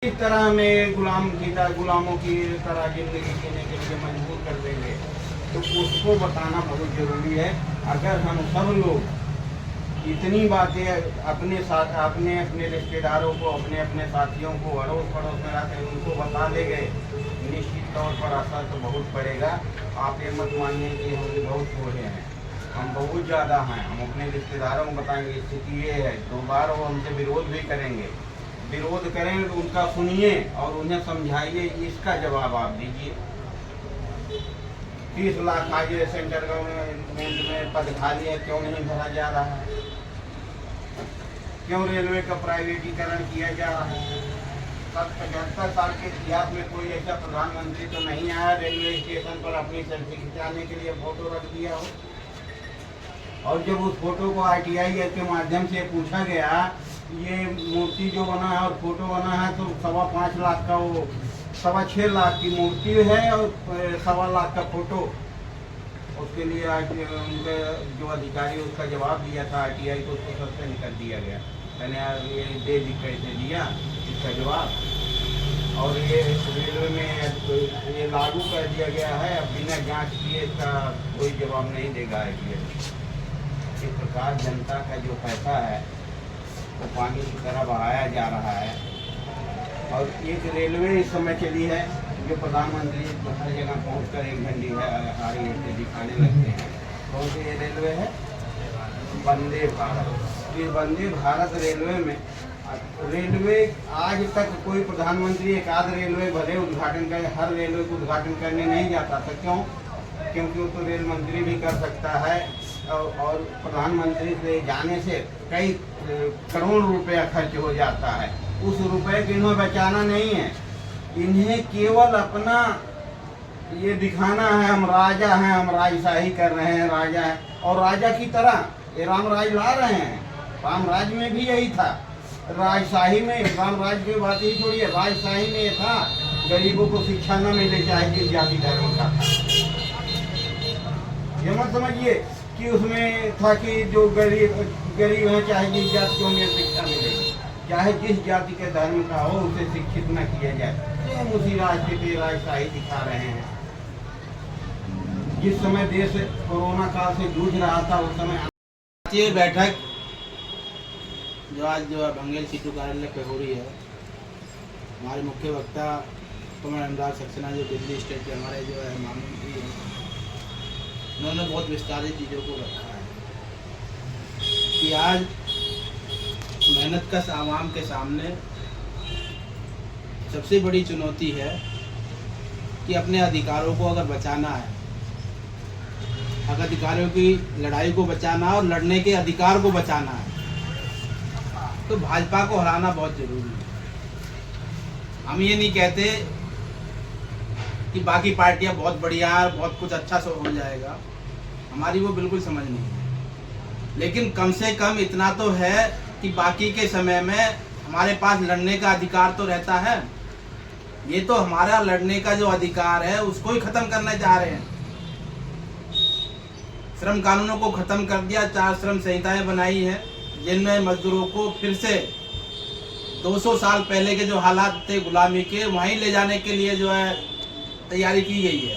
इस तरह हमें गुलामों की तरह जिंदगी जीने के लिए मजबूर कर देंगे, तो उसको बताना बहुत जरूरी है। अगर हम सब लोग इतनी बातें अपने साथ अपने अपने रिश्तेदारों को, अपने अपने साथियों को, अड़ोस पड़ोस में रहते हैं उनको बता दे गए, निश्चित तौर पर असर तो बहुत पड़ेगा। आप ये मत मानिए कि हम बहुत थोड़े हैं, हम बहुत ज़्यादा हैं। हम अपने रिश्तेदारों को बताएंगे स्थिति ये है, 2 बार वो हमसे विरोध भी करेंगे, विरोध करेंगे तो उनका सुनिए और उन्हें समझाइए, इसका जवाब आप दीजिए। 30 लाख आज सेंट्रल गवर्नमेंट में पद खाली है, क्यों नहीं भरा जा रहा है? क्यों रेलवे का प्राइवेटीकरण किया जा रहा है? 75 साल के इतिहास में कोई ऐसा प्रधानमंत्री तो नहीं आया रेलवे स्टेशन पर अपनी सेल्फी खिंचाने के लिए फोटो रख दिया हो। और जब उस फोटो को RTI के माध्यम से पूछा गया, ये मूर्ति जो बना है और फोटो बना है, तो 5.25 लाख का, वो 6.25 लाख की मूर्ति है और 1.25 लाख का फोटो। उसके लिए आज उनके जो अधिकारी उसका जवाब दिया था RTI को, उसको सस्पेंड कर दिया गया। मैंने ये दे दी कैसे दिया इसका जवाब। और ये रेलवे में ये लागू कर दिया गया है, अब बिना जांच किए इसका कोई जवाब नहीं देगा RTI। इस प्रकार जनता का जो पैसा है वो पानी की तरह बहाया जा रहा है। और एक रेलवे इस समय चली है जो प्रधानमंत्री हर जगह पहुंचकर एक झंडी है आरी से दिखाने लगते हैं। कौन सी रेलवे है? वंदे भारत। इस वंदे भारत रेलवे में आज तक कोई प्रधानमंत्री एक आध रेलवे भले उद्घाटन करे, हर रेलवे को उद्घाटन करने नहीं जाता था। क्यों? क्योंकि वो तो रेल मंत्री भी कर सकता है और प्रधानमंत्री से जाने से कई करोड़ रुपया खर्च हो जाता है। उस रुपए को इन्हें बचाना नहीं है, इन्हें केवल अपना ये दिखाना है, हम राजा हैं, हम राजशाही कर रहे हैं, राजा है। और राजा की तरह ये रामराज ला रहे हैं। रामराज में भी यही था, राजशाही में, रामराज की बात ही छोड़िए, राजशाही में ये था गरीबों को शिक्षा न मिले चाहे जिस जाति धर्म का था। ये मत समझिए कि उसमें था कि जो गरीब है चाहे जिस जाति को उन्हें शिक्षा मिलेगी, चाहे जिस जाति के धर्म का हो उसे शिक्षित न किया जाए। सेम उसी राजनीति राजशाही दिखा रहे हैं। जिस समय देश कोरोना काल से जूझ रहा था उस समय ये बैठक जो आज बंगेल सीटू कार्यालय पे हो रही है, हमारे मुख्य वक्ता कुमार अनुराग सक्सेना जो दिल्ली स्टेट के हमारे जो है महामंत्री हैं, उन्होंने बहुत विस्तारित चीज़ों को रखा है कि आज मेहनत कश आवाम के सामने सबसे बड़ी चुनौती है कि अपने अधिकारों को अगर बचाना है, अगर अधिकारियों की लड़ाई को बचाना और लड़ने के अधिकार को बचाना है, तो भाजपा को हराना बहुत जरूरी है। हम ये नहीं कहते कि बाकी पार्टियां बहुत बढ़िया है, बहुत कुछ अच्छा से हो जाएगा, हमारी वो बिल्कुल समझ नहीं है। लेकिन कम से कम इतना तो है कि बाकी के समय में हमारे पास लड़ने का अधिकार तो रहता है। ये तो हमारा लड़ने का जो अधिकार है उसको ही खत्म करना चाह रहे हैं। श्रम कानूनों को खत्म कर दिया, 4 श्रम संहिताएं बनाई हैं जिनमें मजदूरों को फिर से 200 साल पहले के जो हालात थे गुलामी के, वहीं ले जाने के लिए जो है तैयारी की गई है।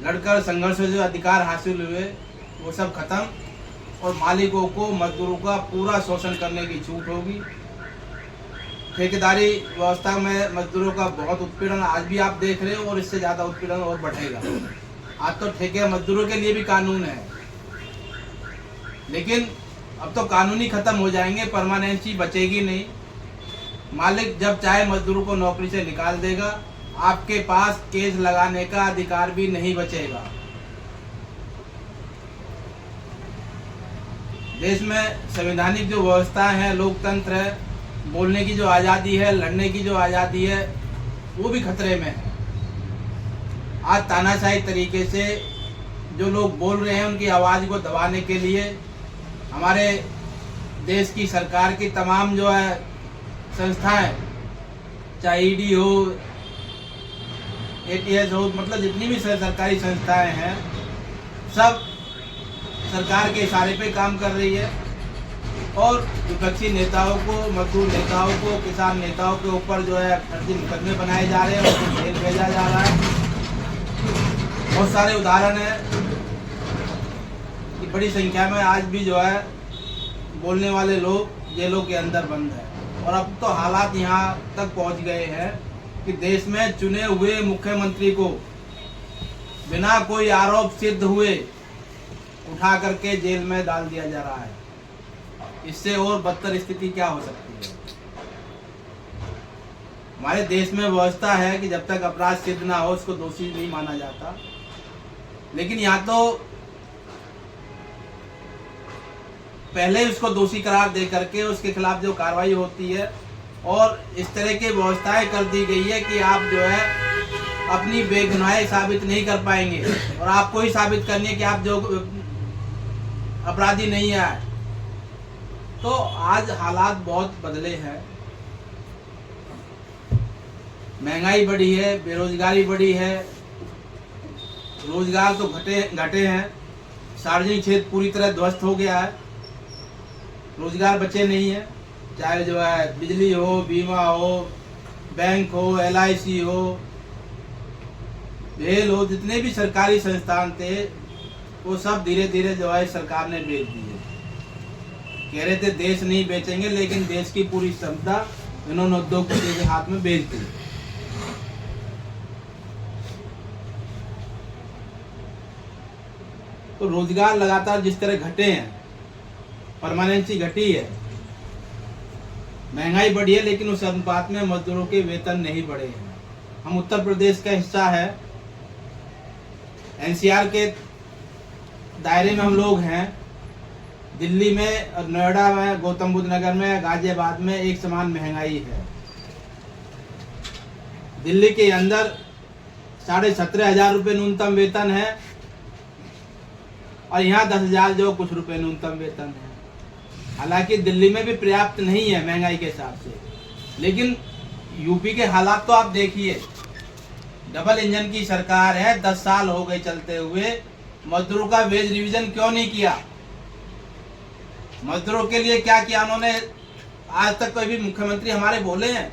लड़कर संघर्ष से जो अधिकार हासिल हुए वो सब खत्म, और मालिकों को मजदूरों का पूरा शोषण करने की छूट होगी। ठेकेदारी व्यवस्था में मजदूरों का बहुत उत्पीड़न आज भी आप देख रहे हो, और इससे ज़्यादा उत्पीड़न और बढ़ेगा। आज तो ठेके मजदूरों के लिए भी कानून है, लेकिन अब तो कानूनी खत्म हो जाएंगे, परमानेंसी बचेगी नहीं। मालिक जब चाहे मजदूरों को नौकरी से निकाल देगा, आपके पास केस लगाने का अधिकार भी नहीं बचेगा। देश में संवैधानिक जो व्यवस्था है, लोकतंत्र है, बोलने की जो आज़ादी है, लड़ने की जो आज़ादी है, वो भी खतरे में है। आज तानाशाही तरीके से जो लोग बोल रहे हैं उनकी आवाज़ को दबाने के लिए हमारे देश की सरकार की तमाम जो है संस्थाएं, चाहे ED हो, ATS हो, मतलब जितनी भी सरकारी संस्थाएं हैं, सब सरकार के इशारे पे काम कर रही है। और विपक्षी नेताओं को, मजदूर नेताओं को, किसान नेताओं के ऊपर जो है फर्जी मुकदमे बनाए जा रहे हैं, उनको जेल भेजा जा रहा है। बहुत सारे उदाहरण हैं कि बड़ी संख्या में आज भी जो है बोलने वाले लोग जेलों के अंदर बंद हैं। और अब तो हालात यहाँ तक पहुँच गए हैं कि देश में चुने हुए मुख्यमंत्री को बिना कोई आरोप सिद्ध हुए उठा करके जेल में डाल दिया जा रहा है। इससे और बदतर स्थिति क्या हो सकती है? हमारे देश में व्यवस्था है कि जब तक अपराध सिद्ध ना हो उसको दोषी नहीं माना जाता, लेकिन यहाँ तो पहले उसको दोषी करार दे करके उसके खिलाफ जो कार्रवाई होती है और इस तरह की व्यवस्थाएं कर दी गई है कि आप जो है अपनी बेगुनाही साबित नहीं कर पाएंगे और आपको ही साबित करनी है कि आप जो अपराधी नहीं है। तो आज हालात बहुत बदले हैं, महंगाई बढ़ी है, बेरोजगारी बढ़ी है, रोजगार तो घटे हैं, सार्वजनिक क्षेत्र पूरी तरह ध्वस्त हो गया है, रोजगार बचे नहीं है, चाहे जो है बिजली हो, बीमा हो, बैंक हो, LIC हो, रेल हो, जितने भी सरकारी संस्थान थे वो सब धीरे धीरे जो है सरकार ने बेच दिए। कह रहे थे देश नहीं बेचेंगे, लेकिन देश की पूरी क्षमता इन्होंने उद्योगपतियों के हाथ में बेच दी। तो रोजगार लगातार जिस तरह घटे हैं, परमानेंसी घटी है, महंगाई बढ़ी है, लेकिन उस अनुपात में मजदूरों के वेतन नहीं बढ़े हैं। हम उत्तर प्रदेश का हिस्सा है, NCR के दायरे में हम लोग हैं। दिल्ली में, नोएडा में, गौतम बुद्ध नगर में, गाजियाबाद में एक समान महंगाई है। दिल्ली के अंदर 17,500 रुपये न्यूनतम वेतन है और यहाँ 10,000 जो कुछ रुपए न्यूनतम वेतन है। हालांकि दिल्ली में भी पर्याप्त नहीं है महंगाई के हिसाब से, लेकिन यूपी के हालात तो आप देखिए। डबल इंजन की सरकार है, 10 साल हो गए चलते हुए, मजदूरों का वेज रिवीजन क्यों नहीं किया? मजदूरों के लिए क्या किया उन्होंने? आज तक कोई भी मुख्यमंत्री हमारे बोले हैं?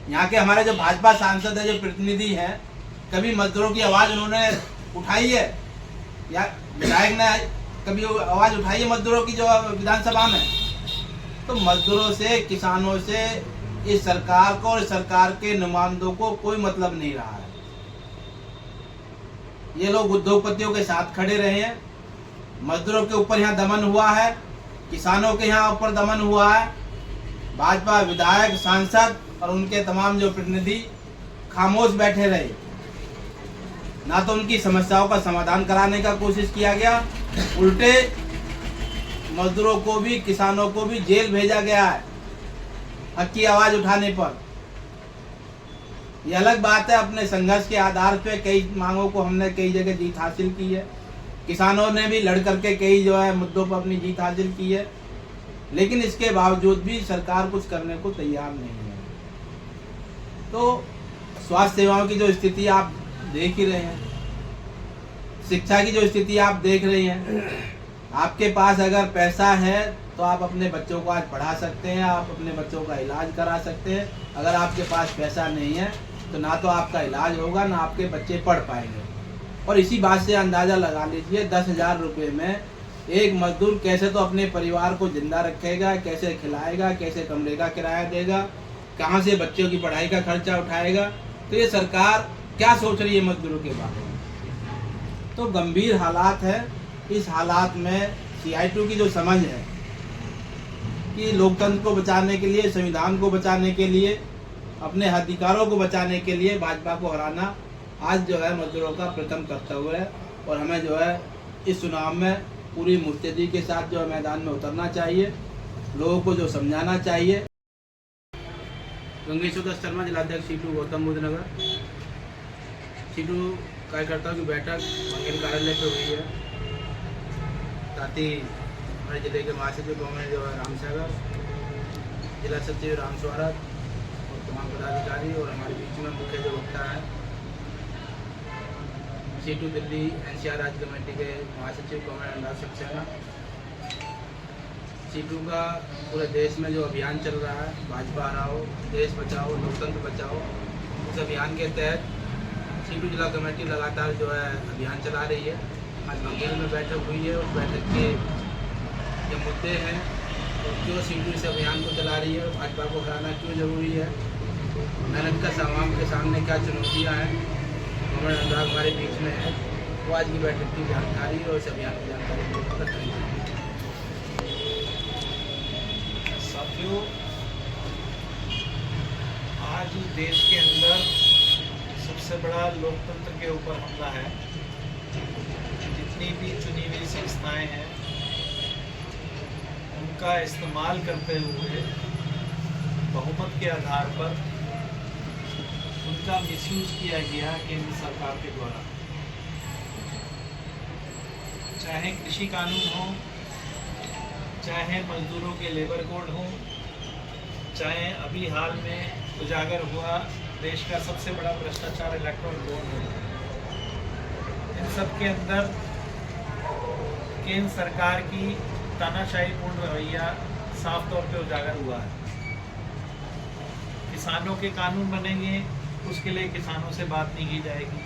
यहाँ के हमारे जो भाजपा सांसद है, जो प्रतिनिधि हैं, कभी मजदूरों की आवाज उन्होंने उठाई है? या विधायक ने कभी आवाज उठाई है मजदूरों की जो विधानसभा में? तो मजदूरों से, किसानों से इस सरकार को और सरकार के नुमाइंदों को कोई मतलब नहीं रहा है। ये लोग उद्योगपतियों के साथ खड़े रहे हैं। मजदूरों के ऊपर यहाँ दमन हुआ है, किसानों के यहाँ ऊपर दमन हुआ है। भाजपा विधायक, सांसद और उनके तमाम जो प्रतिनिधि खामोश बैठे रहे। ना तो उनकी समस्याओं का समाधान कराने का कोशिश किया गया, उल्टे मजदूरों को भी, किसानों को भी जेल भेजा गया है हक की आवाज उठाने पर। यह अलग बात है, अपने संघर्ष के आधार पे कई मांगों को हमने कई जगह जीत हासिल की है। किसानों ने भी लड़ करके कई जो है मुद्दों पर अपनी जीत हासिल की है, लेकिन इसके बावजूद भी सरकार कुछ करने को तैयार नहीं है। तो स्वास्थ्य सेवाओं की जो स्थिति आप देख ही रहे हैं, शिक्षा की जो स्थिति आप देख रहे हैं। आपके पास अगर पैसा है तो आप अपने बच्चों को आज पढ़ा सकते हैं, आप अपने बच्चों का इलाज करा सकते हैं। अगर आपके पास पैसा नहीं है तो ना तो आपका इलाज होगा, ना आपके बच्चे पढ़ पाएंगे। और इसी बात से अंदाज़ा लगा लीजिए 10,000 रुपये में एक मजदूर कैसे तो अपने परिवार को जिंदा रखेगा, कैसे खिलाएगा, कैसे कमरे का किराया देगा, कहाँ से बच्चों की पढ़ाई का खर्चा उठाएगा। तो ये सरकार क्या सोच रही है मजदूरों के बारे में? तो गंभीर हालात है। इस हालात में CI2 की जो समझ है कि लोकतंत्र को बचाने के लिए, संविधान को बचाने के लिए, अपने अधिकारों को बचाने के लिए भाजपा को हराना आज जो है मजदूरों का प्रथम कर्तव्य है। और हमें जो है इस चुनाव में पूरी मुस्तैदी के साथ जो है मैदान में उतरना चाहिए, लोगों को जो समझाना चाहिए। गंगेश्वर दत्त शर्मा, जिलाध्यक्ष C2 गौतम बुद्ध नगर। C2 कार्यकर्ताओं की बैठक मंगल कार्यालय पे हुई है। साथ ही हमारे जिले के महासचिव गवर्नमेंट जो है रामसागर, जिला सचिव राम स्वराज और तमाम पदाधिकारी, और हमारे बीच में मुख्य जो वक्ता है C2 दिल्ली NCR राज्य कमेटी के महासचिव गवर्नमेंट अनुराग सक्सेना, सीटू का पूरे देश में जो अभियान चल रहा है, भाजपा हराओ, देश बचाओ, लोकतंत्र बचाओ, उस अभियान के तहत सीटू जिला कमेटी लगातार जो है अभियान चला रही है। आज मंगेल में बैठक हुई है। उस बैठक के जो मुद्दे हैं, तो क्यों सीटू इस अभियान को चला रही है, भाजपा को हराना क्यों जरूरी है, मेहनत का आवाम के सामने क्या चुनौतियाँ हैं, गवर्नमेंट अनुराग हमारे बीच में है, वो आज की बैठक की जानकारी और इस अभियान की जानकारी करेंगे। साथियों, आज देश के अंदर सबसे बड़ा लोकतंत्र के ऊपर हमला है। जितनी भी चुनी हुई संस्थाएं हैं, उनका इस्तेमाल करते हुए बहुमत के आधार पर उनका मिसयूज किया गया केंद्र सरकार के द्वारा। चाहे कृषि कानून हो, चाहे मजदूरों के लेबर कोड हो, चाहे अभी हाल में उजागर हुआ देश का सबसे बड़ा भ्रष्टाचार इलेक्ट्रॉन बोर्ड हो, इन सब के अंदर केंद्र सरकार की तानाशाहीपूर्ण रवैया साफ तौर पे उजागर हुआ है। किसानों के कानून बनेंगे, उसके लिए किसानों से बात नहीं की जाएगी।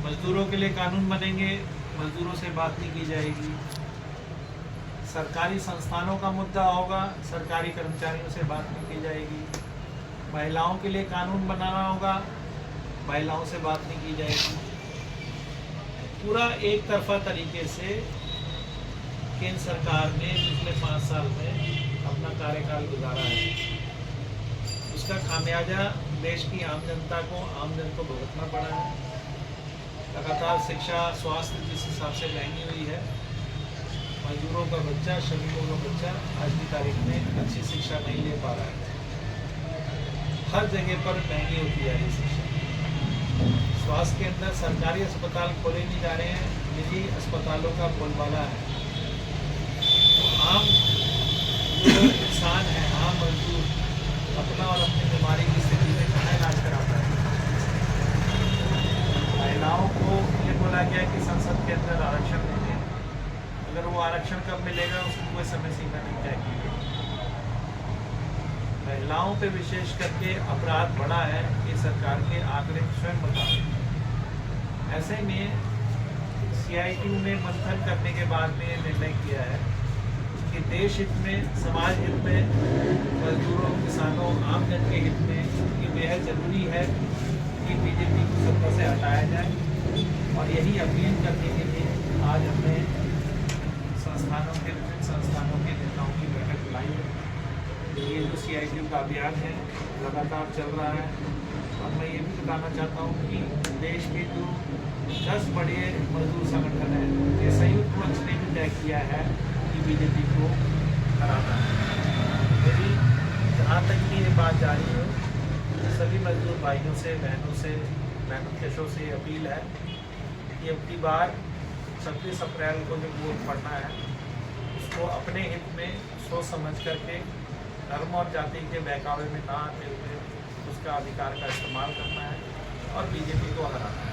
मजदूरों के लिए कानून बनेंगे, मजदूरों से बात नहीं की जाएगी। सरकारी संस्थानों का मुद्दा होगा, सरकारी कर्मचारियों से बात नहीं की जाएगी। महिलाओं के लिए कानून बनाना होगा, महिलाओं से बात नहीं की जाएगी। पूरा एक तरफा तरीके से केंद्र सरकार ने पिछले 5 साल में अपना कार्यकाल गुजारा है। उसका खामियाजा देश की आम जनता को, आम जन को भुगतना पड़ा है। लगातार शिक्षा, स्वास्थ्य जिस हिसाब से महंगी हुई है, मजदूरों का बच्चा, श्रमिकों का बच्चा आज की तारीख में अच्छी शिक्षा नहीं ले पा रहा है। हर जगह पर महंगी होती जा रही शिक्षा। स्वास्थ्य के अंदर सरकारी अस्पताल खोले नहीं जा रहे हैं, निजी अस्पतालों का बोलबाला है। तो आम जो इंसान है, आम मजदूर अपना और अपनी बीमारी की स्थिति में कहाँ इलाज कराता है। महिलाओं को ये बोला गया कि संसद के अंदर आरक्षण देंगे, अगर वो आरक्षण कब मिलेगा उसकी कोई समय सीमा नहीं तय की गई। महिलाओं पे विशेष करके अपराध बढ़ा है, ये सरकार के आंकड़े स्वयं बता रहे हैं। ऐसे में CITU ने मंथन करने के बाद में ये निर्णय किया है कि देश हित में, समाज हित में, मजदूरों, किसानों, आम जन के हित में ये बेहद ज़रूरी है कि BJP को सत्ता से हटाया जाए। और यही अपील करने के लिए आज हमने विभिन्न संस्थानों के नेताओं की बैठक बुलाई है। ये जो CITU का अभियान है लगातार चल रहा है। और मैं ये भी बताना चाहता हूँ कि देश के जो 10 बड़े मजदूर संगठन हैं, ये संयुक्त मंच ने भी तय किया है कि BJP को हराना है। मेरी जहाँ तक की ये बात जारी है, सभी मजदूर भाइयों से, बहनों से, मेहनतकशों से अपील है कि अब की बार 26 अप्रैल को जो वोट पड़ना है, उसको अपने हित में सोच समझ करके धर्म और जाति के बहकावे में ना आते हुए उसका अधिकार का इस्तेमाल करना है और BJP को हराना है।